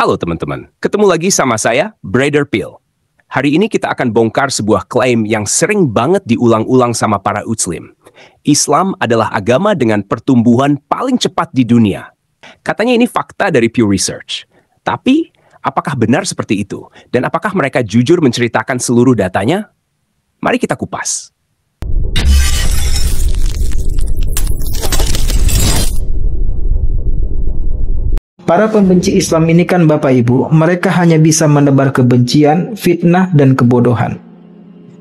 Halo teman-teman, ketemu lagi sama saya, Brother Phil. Hari ini kita akan bongkar sebuah klaim yang sering banget diulang-ulang sama para Muslim. Islam adalah agama dengan pertumbuhan paling cepat di dunia. Katanya ini fakta dari Pew Research. Tapi, apakah benar seperti itu? Dan apakah mereka jujur menceritakan seluruh datanya? Mari kita kupas. Para pembenci Islam ini kan Bapak Ibu, mereka hanya bisa menebar kebencian, fitnah, dan kebodohan.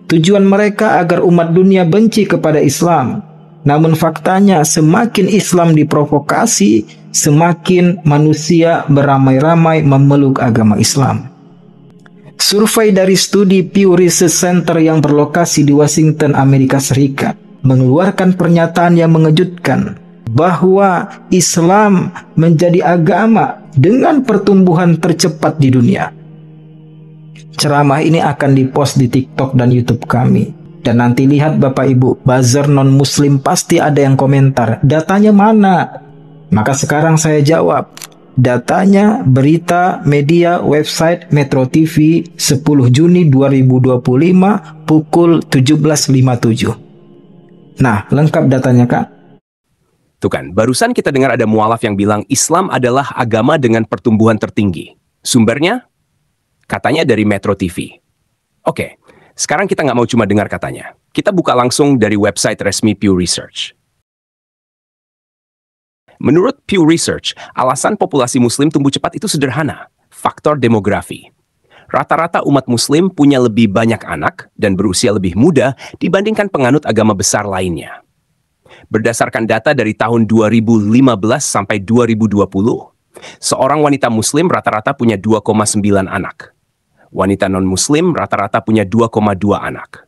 Tujuan mereka agar umat dunia benci kepada Islam. Namun faktanya semakin Islam diprovokasi, semakin manusia beramai-ramai memeluk agama Islam. Survei dari studi Pew Research Center yang berlokasi di Washington, Amerika Serikat, mengeluarkan pernyataan yang mengejutkan bahwa Islam menjadi agama dengan pertumbuhan tercepat di dunia. Ceramah ini akan dipost di TikTok dan YouTube kami. Dan nanti lihat Bapak Ibu, buzzer non-muslim pasti ada yang komentar, datanya mana? Maka sekarang saya jawab, datanya berita media website Metro TV 10 Juni 2025 pukul 17.57. Nah, lengkap datanya Kak. Tuh kan, barusan kita dengar ada mualaf yang bilang Islam adalah agama dengan pertumbuhan tertinggi. Sumbernya? Katanya dari Metro TV. Oke, sekarang kita nggak mau cuma dengar katanya. Kita buka langsung dari website resmi Pew Research. Menurut Pew Research, alasan populasi Muslim tumbuh cepat itu sederhana. Faktor demografi. Rata-rata umat Muslim punya lebih banyak anak dan berusia lebih muda dibandingkan penganut agama besar lainnya. Berdasarkan data dari tahun 2015 sampai 2020, seorang wanita Muslim rata-rata punya 2,9 anak. Wanita non-Muslim rata-rata punya 2,2 anak.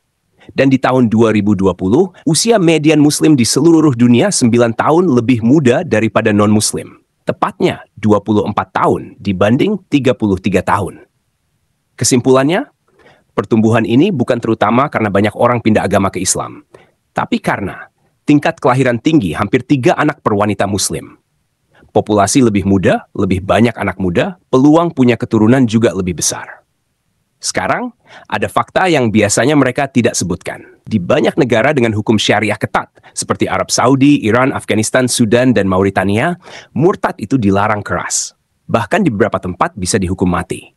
Dan di tahun 2020, usia median Muslim di seluruh dunia 9 tahun lebih muda daripada non-Muslim. Tepatnya 24 tahun dibanding 33 tahun. Kesimpulannya, pertumbuhan ini bukan terutama karena banyak orang pindah agama ke Islam, tapi karena tingkat kelahiran tinggi, hampir 3 anak per wanita Muslim. Populasi lebih muda, lebih banyak anak muda, peluang punya keturunan juga lebih besar. Sekarang, ada fakta yang biasanya mereka tidak sebutkan. Di banyak negara dengan hukum syariah ketat, seperti Arab Saudi, Iran, Afghanistan, Sudan, dan Mauritania, murtad itu dilarang keras. Bahkan di beberapa tempat bisa dihukum mati.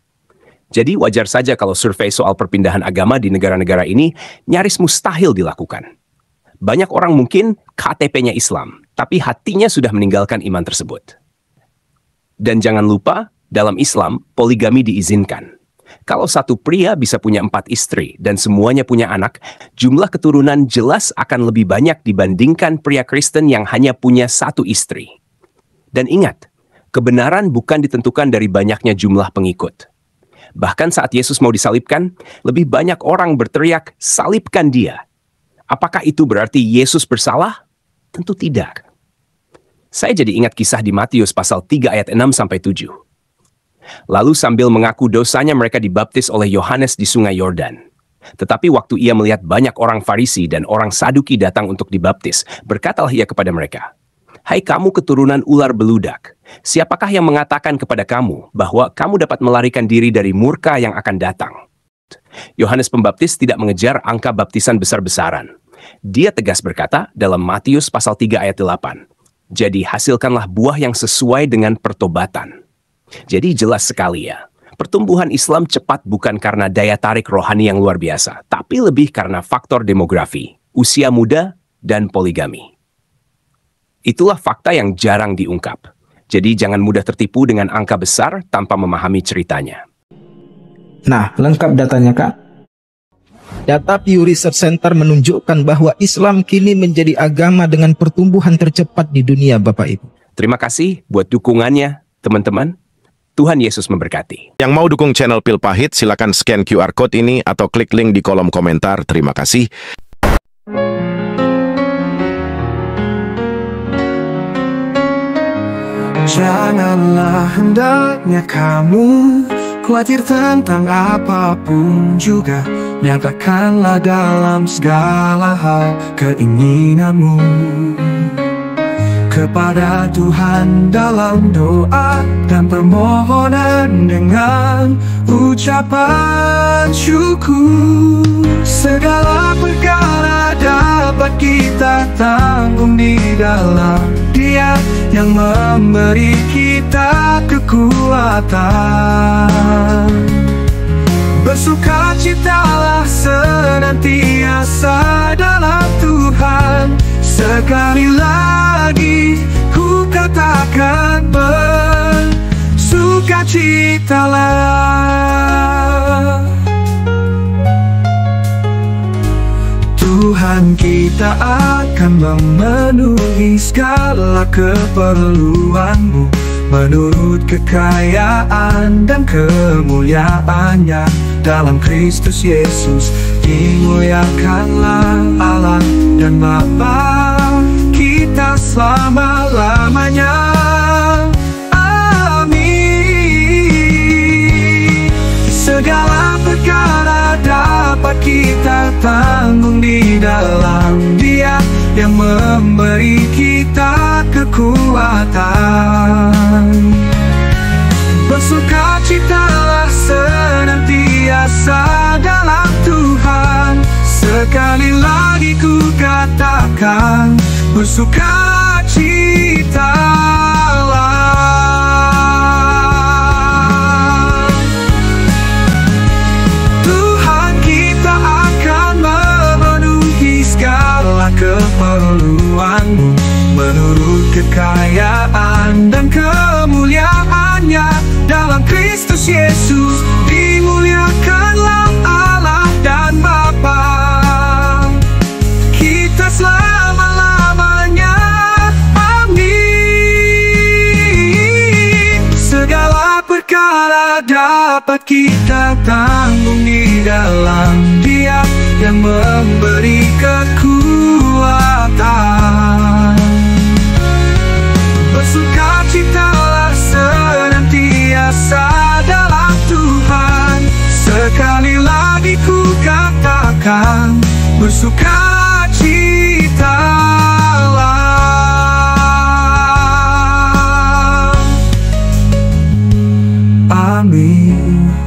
Jadi wajar saja kalau survei soal perpindahan agama di negara-negara ini nyaris mustahil dilakukan. Banyak orang mungkin KTP-nya Islam, tapi hatinya sudah meninggalkan iman tersebut. Dan jangan lupa, dalam Islam, poligami diizinkan. Kalau satu pria bisa punya 4 istri dan semuanya punya anak, jumlah keturunan jelas akan lebih banyak dibandingkan pria Kristen yang hanya punya 1 istri. Dan ingat, kebenaran bukan ditentukan dari banyaknya jumlah pengikut. Bahkan saat Yesus mau disalibkan, lebih banyak orang berteriak, "Salibkan dia!" Apakah itu berarti Yesus bersalah? Tentu tidak. Saya jadi ingat kisah di Matius pasal 3 ayat 6-7. Lalu sambil mengaku dosanya mereka dibaptis oleh Yohanes di sungai Yordan. Tetapi waktu ia melihat banyak orang Farisi dan orang Saduki datang untuk dibaptis, berkatalah ia kepada mereka, "Hai kamu keturunan ular beludak, siapakah yang mengatakan kepada kamu bahwa kamu dapat melarikan diri dari murka yang akan datang?" Yohanes Pembaptis tidak mengejar angka baptisan besar-besaran. Dia tegas berkata dalam Matius pasal 3 ayat 8, "Jadi hasilkanlah buah yang sesuai dengan pertobatan." Jadi jelas sekali ya, pertumbuhan Islam cepat bukan karena daya tarik rohani yang luar biasa, tapi lebih karena faktor demografi, usia muda, dan poligami. Itulah fakta yang jarang diungkap. Jadi jangan mudah tertipu dengan angka besar tanpa memahami ceritanya. Nah, lengkap datanya Kak. Data Pew Research Center menunjukkan bahwa Islam kini menjadi agama dengan pertumbuhan tercepat di dunia Bapak Ibu. Terima kasih buat dukungannya, teman-teman. Tuhan Yesus memberkati. Yang mau dukung channel Pil Pahit, silakan scan QR Code ini atau klik link di kolom komentar. Terima kasih. Janganlah hendaknya kamu khawatir tentang apapun juga. Nyatakanlah dalam segala hal keinginanmu. kepada Tuhan dalam doa dan permohonan dengan ucapan syukur. Segala perkara dapat kita tanggung di dalam Dia yang memberi kita kekuatan. Bersukacitalah senantiasa dalam Tuhan. Sekali lagi ku katakan, bersukacitalah. Tuhan kita akan memenuhi segala keperluanmu menurut kekayaan dan kemuliaannya dalam Kristus Yesus. Dimuliakanlah Allah dan Bapa kita selama-lamanya. Amin. Segala perkara dapat kita tanggung di dalam Dia yang memberi kita kekuatan. Bersukacitalah senantiasa dalam Tuhan. Sekali lagi ku katakan, bersukacitalah. Tuhan kita akan memenuhi segala keperluanmu menurut kekayaan dan kemuliaannya dalam Kristus Yesus. Dimuliakanlah Allah dan Bapa kita selama-lamanya. Amin. Segala perkara dapat kita tanggung di dalam Dia yang memberi kekuatan. Bersukacitalah senantiasa dalam Tuhan. Sekali lagi ku katakan, bersukacitalah. Amin.